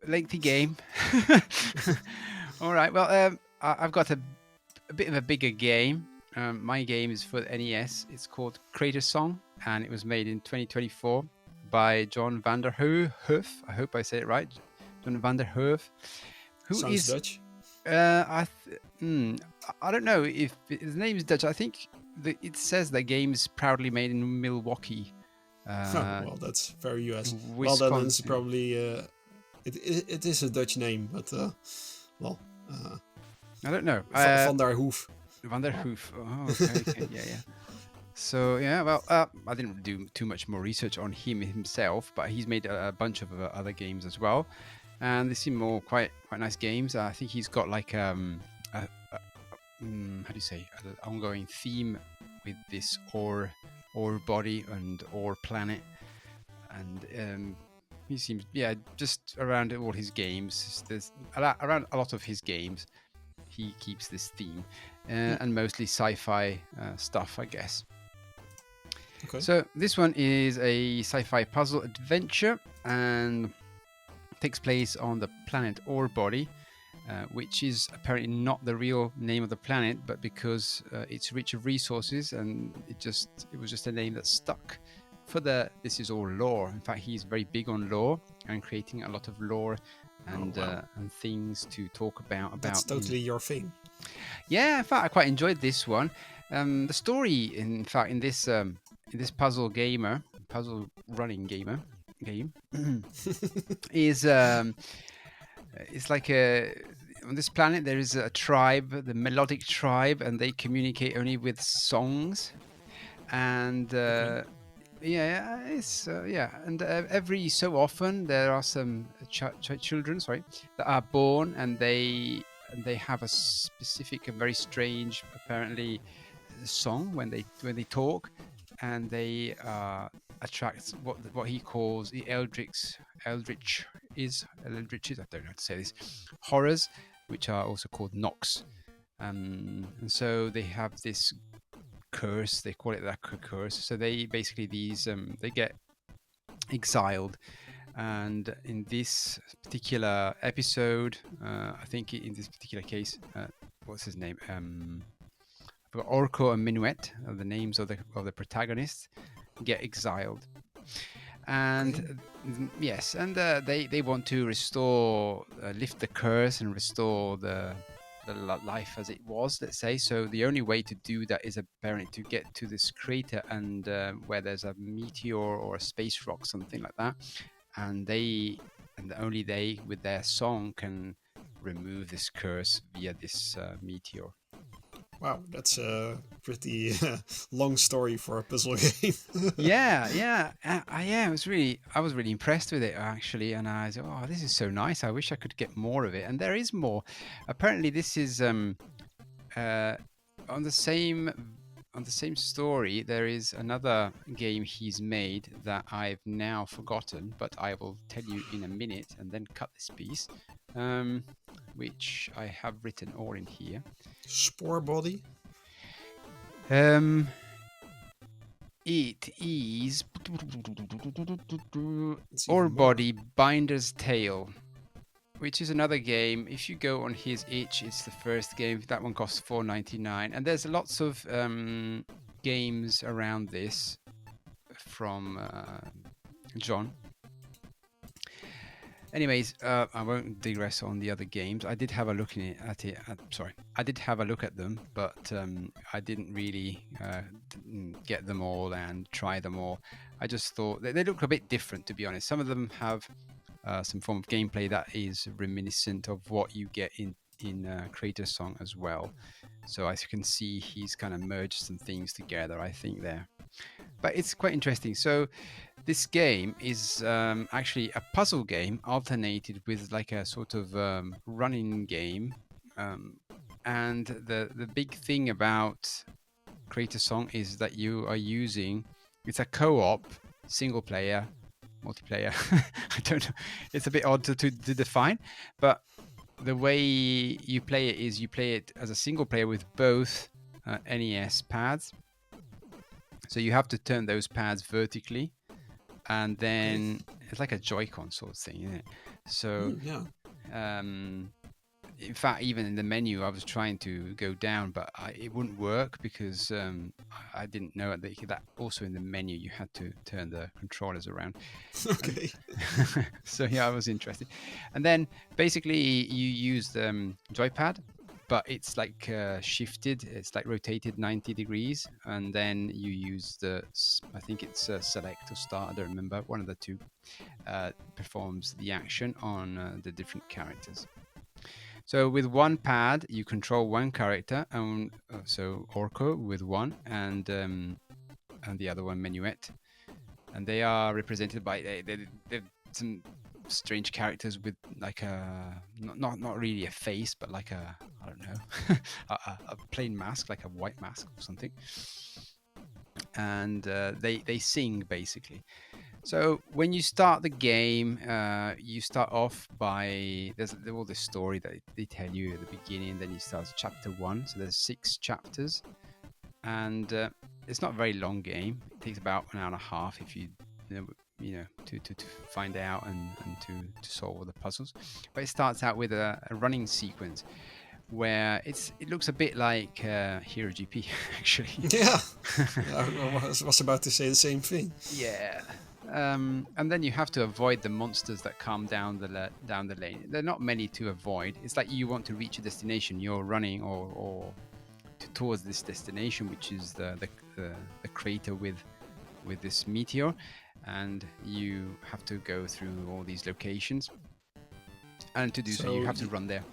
lengthy game. All right. Well, I've got a bit of a bigger game. My game is for NES. It's called Creator Song, and it was made in 2024 by John Vanderhoef. I hope I say it right. John Vanderhoef, who Sounds is Dutch. I don't know if his name is Dutch. I think it says the game is proudly made in Milwaukee, Well, that's very US. Well, then it's Wisconsin. probably it is a Dutch name, but well, I don't know. Van der Hoef. Vanderhoef. Oh, okay, yeah. So yeah, well, I didn't do too much more research on him himself, but he's made a bunch of other games as well, and they seem all quite nice games. I think he's got like how do you say, an ongoing theme with this Orebody and Ore planet, and he seems just around all his games. There's around a lot of his games. He keeps this theme, and mostly sci-fi stuff, I guess. Okay. So this one is a sci-fi puzzle adventure and takes place on the planet Orebody, which is apparently not the real name of the planet, but because it's rich of resources, and it was just a name that stuck. This is all lore. In fact, he's very big on lore and creating a lot of lore and and things to talk about. That's totally your thing. Yeah, in fact, I quite enjoyed this one. The story, in fact, in this puzzle running game is it's like on this planet there is a tribe, the melodic tribe, and they communicate only with songs, and and every so often there are some children, that are born, and they have a specific and very strange, apparently, song when they talk, and they attract what he calls the eldritch is. I don't know how to say this. Horrors, which are also called knocks, and so they have this curse. They call it that curse. So they basically they get exiled, and in this particular episode, I think in this particular case, what's his name? Arco and Menuett are the names of the protagonists, get exiled, and yes, and they want to restore, lift the curse and restore the life as it was, let's say. So the only way to do that is apparently to get to this crater, and where there's a meteor or a space rock, something like that, and only they with their song can remove this curse via this meteor. Wow, that's a pretty long story for a puzzle game. I was really impressed with it, actually, and I said, "Oh, this is so nice! I wish I could get more of it." And there is more. Apparently, this is on the same story. There is another game he's made that I've now forgotten, but I will tell you in a minute, and then cut this piece, which I have written all in here. Orebody? It is Orebody Binder's Tale, which is another game. If you go on his itch, it's the first game. That one costs $4.99, and there's lots of games around this from John. Anyways, I won't digress on the other games. I did have a look at it. I did have a look at them, but I didn't really get them all and try them all. I just thought they look a bit different, to be honest. Some of them have some form of gameplay that is reminiscent of what you get in Creator Song as well. So as you can see, he's kind of merged some things together, I think, there. But it's quite interesting. So this game is actually a puzzle game alternated with like a sort of running game. And the big thing about Creator Song is that you are using, it's a co-op, single player, multiplayer. I don't know. It's a bit odd to define, but the way you play it is you play it as a single player with both NES pads. So you have to turn those pads vertically, and then it's like a Joy-Con sort of thing, isn't it? So Yeah. in fact, even in the menu, I was trying to go down, but it wouldn't work because I didn't know that also in the menu you had to turn the controllers around. And Okay. so yeah, I was interested. And then basically you use the joypad, but it's like shifted. It's like rotated 90 degrees, and then you use I think it's select or start. I don't remember. One of the two performs the action on the different characters. So with one pad, you control one character, and so Orco with one, and the other one Menuett, and they are represented by they're some strange characters with like a not really a face, but like a I don't know a plain mask, like a white mask or something, and they sing basically. So when you start the game, you start off by there's all this story that they tell you at the beginning. Then you start chapter 1. So there's 6 chapters, and it's not a very long game. It takes about an hour and a half if to find out and to solve all the puzzles. But it starts out with a running sequence where it looks a bit like Hero GP actually. Yeah. I was about to say the same thing. Yeah. And then you have to avoid the monsters that come down the lane. There are not many to avoid. It's like you want to reach a destination. You're running or towards this destination, which is the crater with this meteor, and you have to go through all these locations. And to do so, you have to run there.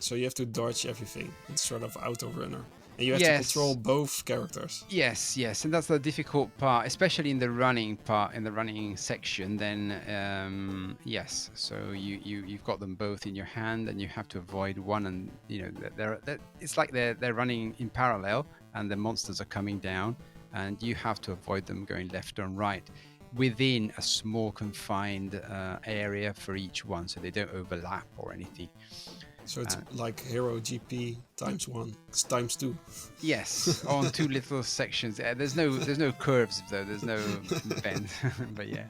So you have to dodge everything. It's sort of auto runner. And you have Yes. to control both characters. Yes, and that's the difficult part, especially in the running part, in the running section. Then yes, so you've got them both in your hand, and you have to avoid one, and it's like they're running in parallel, and the monsters are coming down, and you have to avoid them going left and right within a small confined area for each one, so they don't overlap or anything. So it's like Hero GP ×1. It's ×2. Yes, on 2 little sections. There's no curves though. There's no bend. But yeah,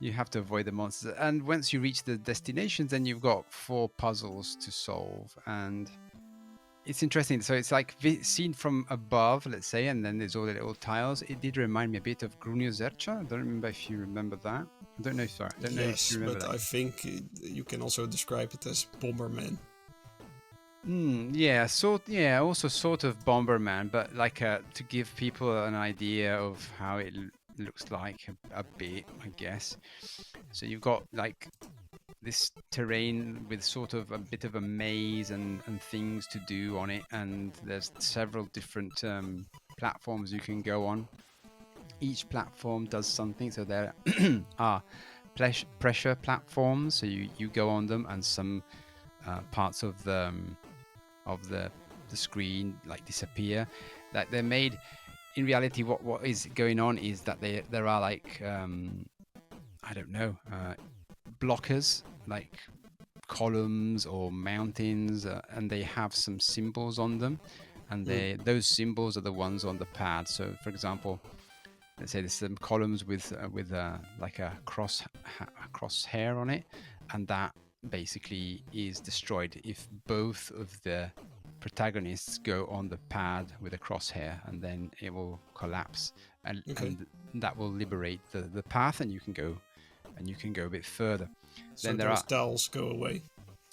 you have to avoid the monsters. And once you reach the destinations, then you've got 4 puzzles to solve, and it's interesting. So it's like seen from above, let's say, and then there's all the little tiles. It did remind me a bit of Grunio Zercha. I don't remember if you remember that. I don't know if you remember that. I think you can also describe it as Bomberman. Also sort of Bomberman, but like to give people an idea of how it looks like a bit, I guess. So you've got like this terrain with sort of a bit of a maze and things to do on it, and there's several different platforms you can go on. Each platform does something, so there are pressure platforms, so you go on them, and some parts of the screen like disappear. That they're made in reality. What is going on is that there are like I don't know, blockers like columns or mountains, and they have some symbols on them, and those symbols are the ones on the pad. So for example, let's say there's some columns with like a crosshair on it, and that basically is destroyed if both of the protagonists go on the pad with a crosshair, and then it will collapse, and that will liberate the path, and you can go a bit further. So then those tiles go away.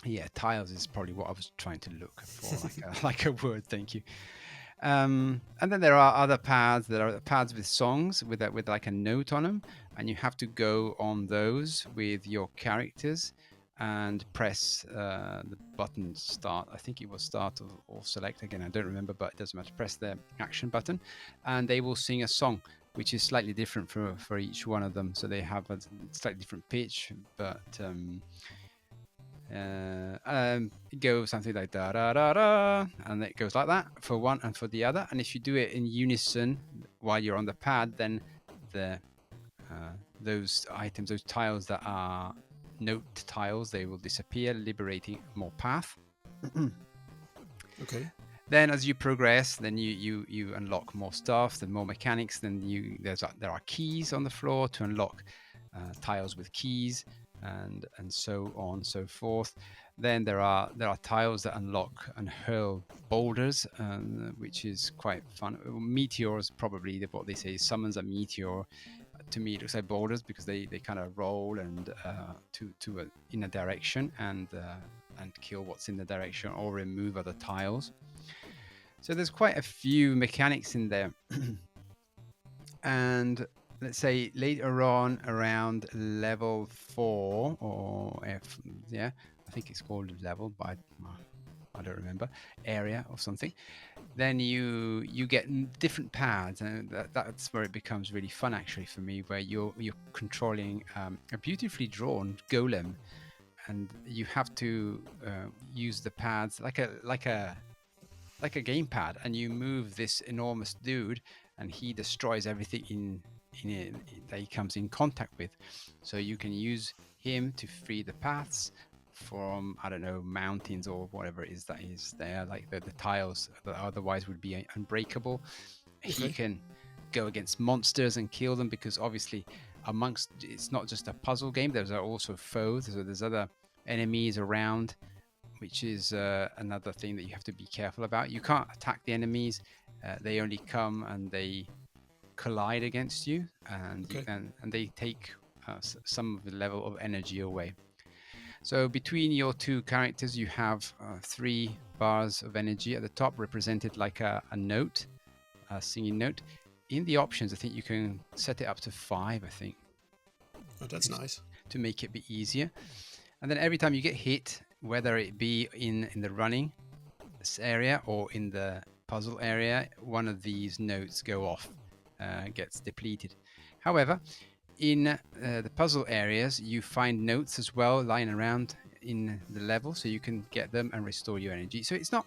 Yeah, tiles is probably what I was trying to look for, like a word. Thank you. And then there are other pads. There are pads with songs with like a note on them, and you have to go on those with your characters and press the button start. I think it was start or select again. I don't remember, but it doesn't matter. Press the action button, and they will sing a song, which is slightly different for each one of them. So they have a slightly different pitch, but it goes something like da da da da, and it goes like that for one and for the other. And if you do it in unison while you're on the pad, then those items, those tiles that are note tiles, they will disappear, liberating more path. Okay. Then as you progress, then you unlock more stuff, then more mechanics. Then there are keys on the floor to unlock tiles with keys. and so on and so forth. Then there are tiles that unlock and hurl boulders, which is quite fun. Meteors, probably what they say, summons a meteor. To me, it looks like boulders because they kind of roll and in a direction and kill what's in the direction or remove other tiles. So there's quite a few mechanics in there. And let's say later on, around level 4 or I think it's called level, but I don't remember, area or something. Then you get different paths, and that's where it becomes really fun actually for me, where you're controlling a beautifully drawn golem, and you have to use the paths like a gamepad, and you move this enormous dude, and he destroys everything in it that he comes in contact with. So you can use him to free the paths from, I don't know, mountains or whatever it is that is there, like the tiles that otherwise would be unbreakable. Okay. He can go against monsters and kill them, because obviously it's not just a puzzle game, there's also foes, so there's other enemies around, which is another thing that you have to be careful about. You can't attack the enemies, they only come and they collide against you, and they take some of the level of energy away. So between your two characters, you have 3 bars of energy at the top, represented like a note, a singing note. In the options, I think you can set it up to 5, I think. Oh, that's nice. To make it be easier. And then every time you get hit, whether it be in the running area or in the puzzle area, one of these notes go off, gets depleted. However, in the puzzle areas, you find notes as well lying around in the level, so you can get them and restore your energy. So it's not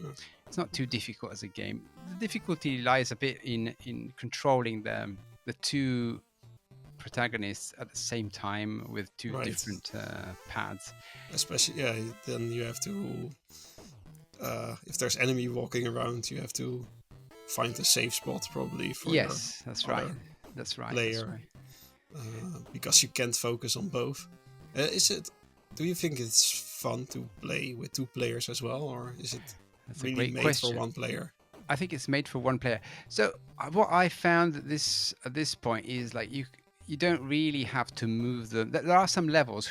too difficult as a game. The difficulty lies a bit in controlling the 2 protagonists at the same time with 2 different paths. Especially, then you have to, if there's enemy walking around, you have to find a safe spot probably for that's right. That's right. Because you can't focus on both. Do you think it's fun to play with 2 players as well, or is it really made for 1 player? I think it's made for 1 player. So what I found at this point is, like, you don't really have to move them. There are some levels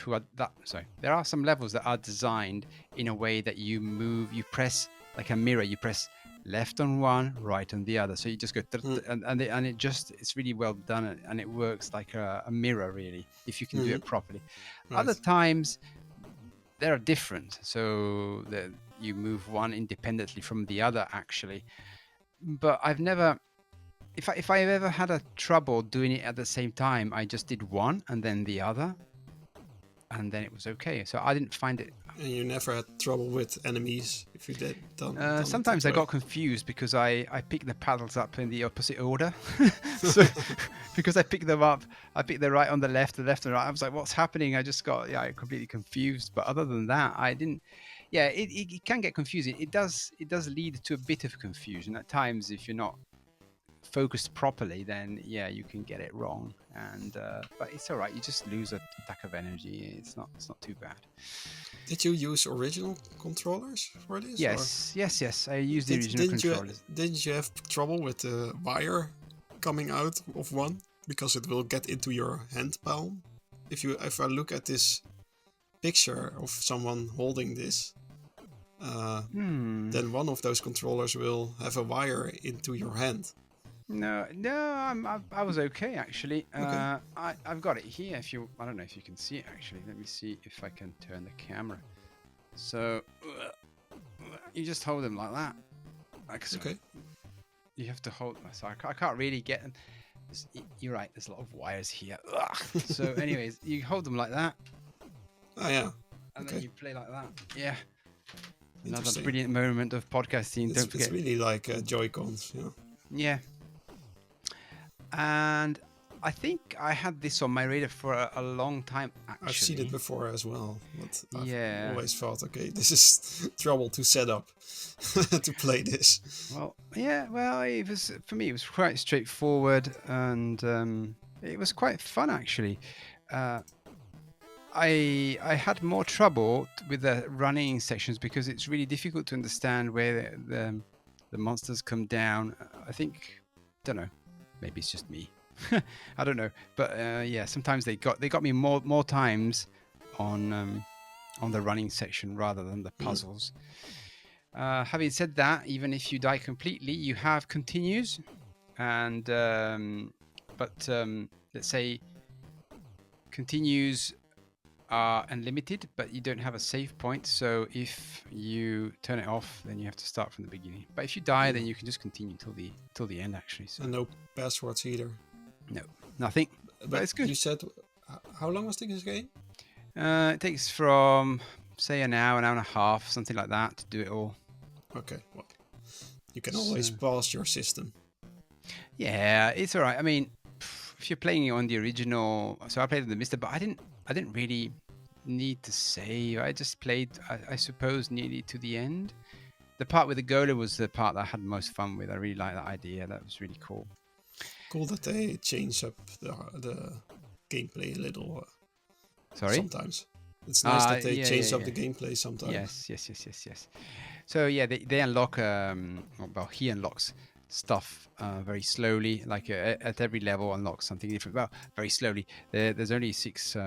there are some levels that are designed in a way that you press like a mirror, you press left on one, right on the other. So you just go and it's really well done, and it works like a mirror, really, if you can do it properly. Other times they are different, so that you move one independently from the other actually. But I've never, if I've ever had a trouble doing it at the same time, I just did one and then the other, and then it was okay. So I didn't find it. And you never had trouble with enemies if you did done sometimes I got confused because I picked the paddles up in the opposite order. So because I picked them up, I picked the right on the left and right. I was like, what's happening? I just got completely confused. But other than that, I didn't. Yeah, it can get confusing. It does lead to a bit of confusion at times if you're not focused properly. Then you can get it wrong, and but it's all right. You just lose a stack of energy. It's not too bad. Did you use original controllers for this? Yes. I used the original controllers. Didn't you have trouble with the wire coming out of one because it will get into your hand palm? If I look at this picture of someone holding this, then one of those controllers will have a wire into your hand. No, I was okay actually. Okay. I've got it here. I don't know if you can see it actually. Let me see if I can turn the camera. So you just hold them like that. Okay. You have to hold. So I can't really get them. You're right. There's a lot of wires here. So, anyways, you hold them like that. Oh yeah. And then you play like that. Yeah. Another brilliant moment of podcasting. Don't forget. It's really like Joy-Cons. Yeah. And I think I had this on my radar for a long time, actually. I've seen it before as well, but I've always thought, okay, this is trouble to set up to play this. Well, it was, for me, it was quite straightforward, and it was quite fun, actually. I had more trouble with the running sections because it's really difficult to understand where the monsters come down. I think, don't know, maybe it's just me. I don't know, but yeah, sometimes they got me more times on the running section rather than the puzzles. Having said that, even if you die completely, you have continues, and but let's say continues are unlimited, but you don't have a save point. So if you turn it off, then you have to start from the beginning. But if you die, then you can just continue till the end. Actually, so And no passwords either. no, nothing. But it's good. You said, how long was this game? It takes from say an hour and a half, something like that, to do it all. Okay, well, you can always pause your system. Yeah, it's all right. I mean, if you're playing it on the original, so I played on the Mister, but I didn't really need to save. I just played, I suppose, nearly to the end. The part with the Gola was the part that I had most fun with. I really liked that idea. That was really cool. Cool that they change up the gameplay a little. Sorry? Sometimes. It's nice that they change up the gameplay sometimes. Yes. So yeah, they unlock, well, he unlocks stuff very slowly, like at every level unlocks something different. Well, very slowly. There's only six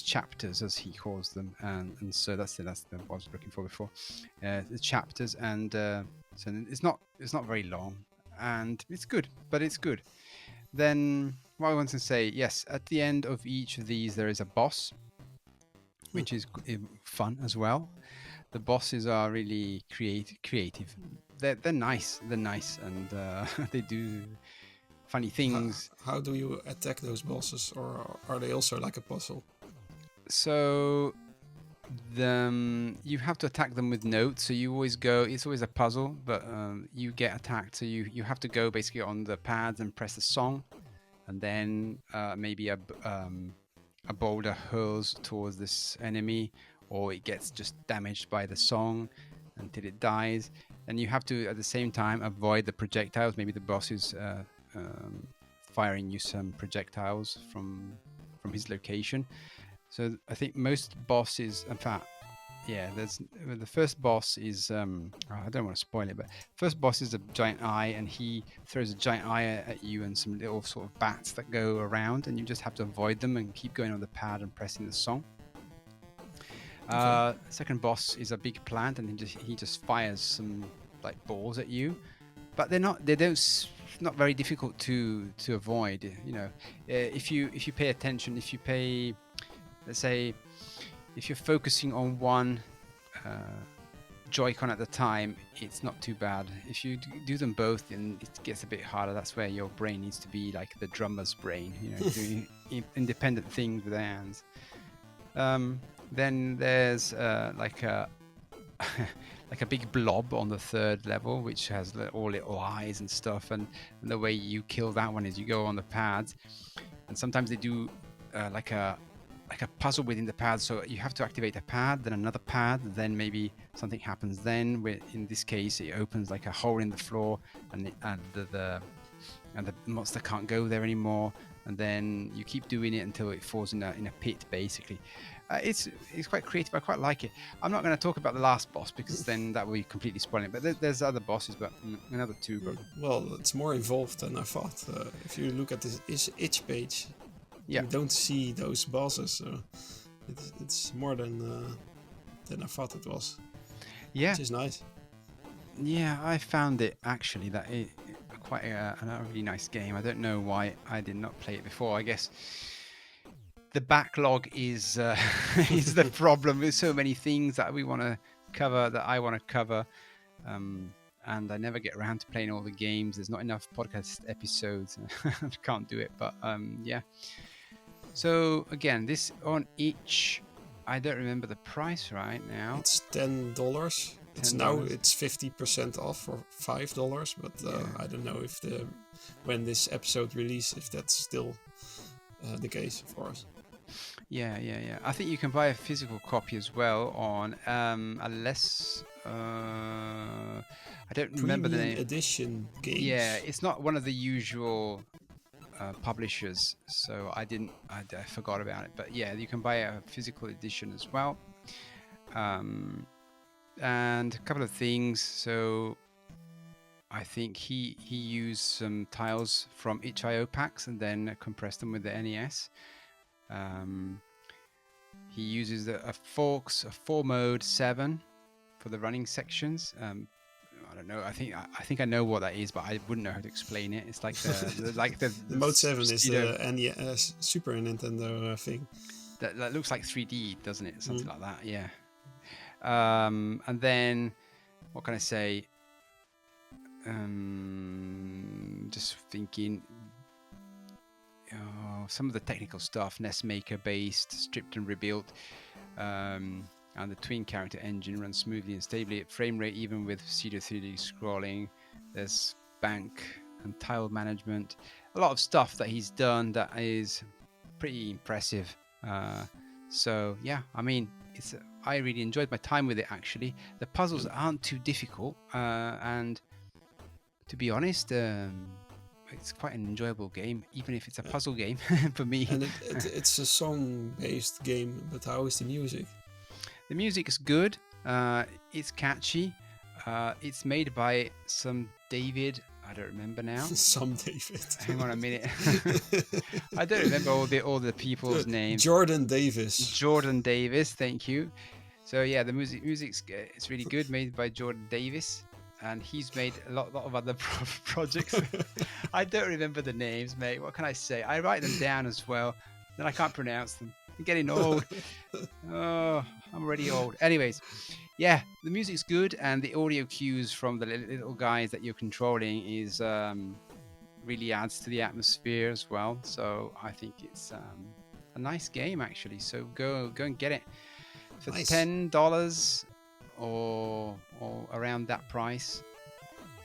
chapters, as he calls them, and so that's the what I was looking for before. The chapters, and so it's not very long, and it's good, but it's good. Then what I want to say, yes, at the end of each of these there is a boss, which is fun as well. The bosses are really creative. They're nice, and they do funny things. How do you attack those bosses, or are they also like a puzzle? So you have to attack them with notes. So you always go. It's always a puzzle, but you get attacked. So you have to go basically on the pads and press a song, and then maybe a boulder hurls towards this enemy, or it gets just damaged by the song until it dies. And you have to, at the same time, avoid the projectiles. Maybe the boss is firing you some projectiles from his location. So I think most bosses, in fact, yeah, the first boss is I don't want to spoil it, but first boss is a giant eye, and he throws a giant eye at you and some little sort of bats that go around, and you just have to avoid them and keep going on the pad and pressing the song. Okay. Second boss is a big plant, and he just fires some like balls at you, but not very difficult to avoid. You know, if you pay attention, let's say, if you're focusing on one Joy-Con at the time, it's not too bad. If you do them both, then it gets a bit harder. That's where your brain needs to be like the drummer's brain, you know, doing independent things with their hands. Then there's like a like a big blob on the third level, which has all little eyes and stuff. And the way you kill that one is you go on the pads, and sometimes they do like a puzzle within the pad. So you have to activate a pad, then another pad, then maybe something happens. Then in this case, it opens like a hole in the floor, and the monster can't go there anymore. And then you keep doing it until it falls in a pit, basically. It's quite creative. I quite like it. I'm not going to talk about the last boss because then that will be completely spoiling. But there's other bosses, but another two. But well, it's more involved than I thought. If you look at this itch page, you don't see those bosses. So it's more than I thought it was. Yeah, which is nice. Yeah, I found it actually that it quite a really nice game. I don't know why I did not play it before. I guess the backlog is is the problem. There's so many things that we want to cover, that I want to cover, and I never get around to playing all the games. There's not enough podcast episodes. I can't do it, but yeah. So again, this on each, I don't remember the price right now. It's $10. It's now it's 50% off for $5, but I don't know if when this episode releases, if that's still the case, of course. Yeah. I think you can buy a physical copy as well on a less. I don't remember the name. Edition games. Yeah, it's not one of the usual publishers, so I forgot about it. But yeah, you can buy a physical edition as well. And a couple of things. So I think he used some tiles from itch.io packs and then compressed them with the NES. He uses a 4 mode 7 for the running sections. I don't know. I think I know what that is, but I wouldn't know how to explain it. It's like the Mode 7 is the NES Super Nintendo thing. That looks like 3D, doesn't it? Something like that. Yeah. And then what can I say? Just thinking. Some of the technical stuff, NES Maker based, stripped and rebuilt, and the twin character engine runs smoothly and stably at frame rate even with pseudo 3D scrolling. There's bank and tile management, a lot of stuff that he's done that is pretty impressive. So yeah, I mean, I really enjoyed my time with it. Actually, the puzzles aren't too difficult, and to be honest, it's quite an enjoyable game, even if it's a puzzle game for me. And it's a song-based game, but how is the music? The music is good. It's catchy. It's made by some David. I don't remember now. Some David. Hang on a minute. I don't remember all the people's names. Jordan Davis. Jordan Davis. Thank you. So yeah, the music's it's really good, made by Jordan Davis. And he's made a lot of other projects. I don't remember the names, mate. What can I say? I write them down as well. Then I can't pronounce them. I'm getting old. Oh, I'm already old. Anyways, yeah, the music's good, and the audio cues from the little guys that you're controlling is really adds to the atmosphere as well. So I think it's a nice game actually. So go and get it for $10. Or around that price.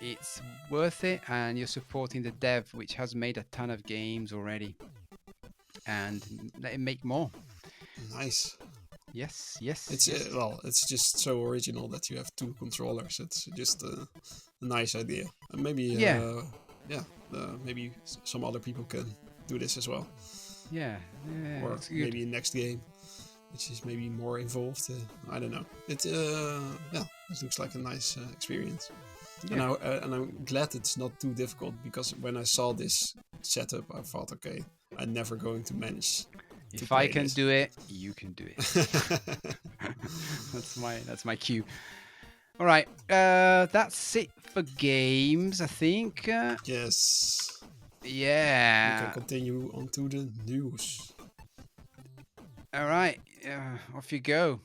It's worth it, and you're supporting the dev, which has made a ton of games already, and let it make more. Nice. Yes. It's just so original that you have 2 controllers. It's just a nice idea, and maybe maybe some other people can do this as well. Yeah, or maybe next game, which is maybe more involved. I don't know. It looks like a nice experience. Yeah. And I'm glad it's not too difficult, because when I saw this setup, I thought, okay, I'm never going to manage. If I can do it, you can do it. That's my cue. All right, that's it for games, I think. Yes. Yeah. We can continue on to the news. All right, off you go.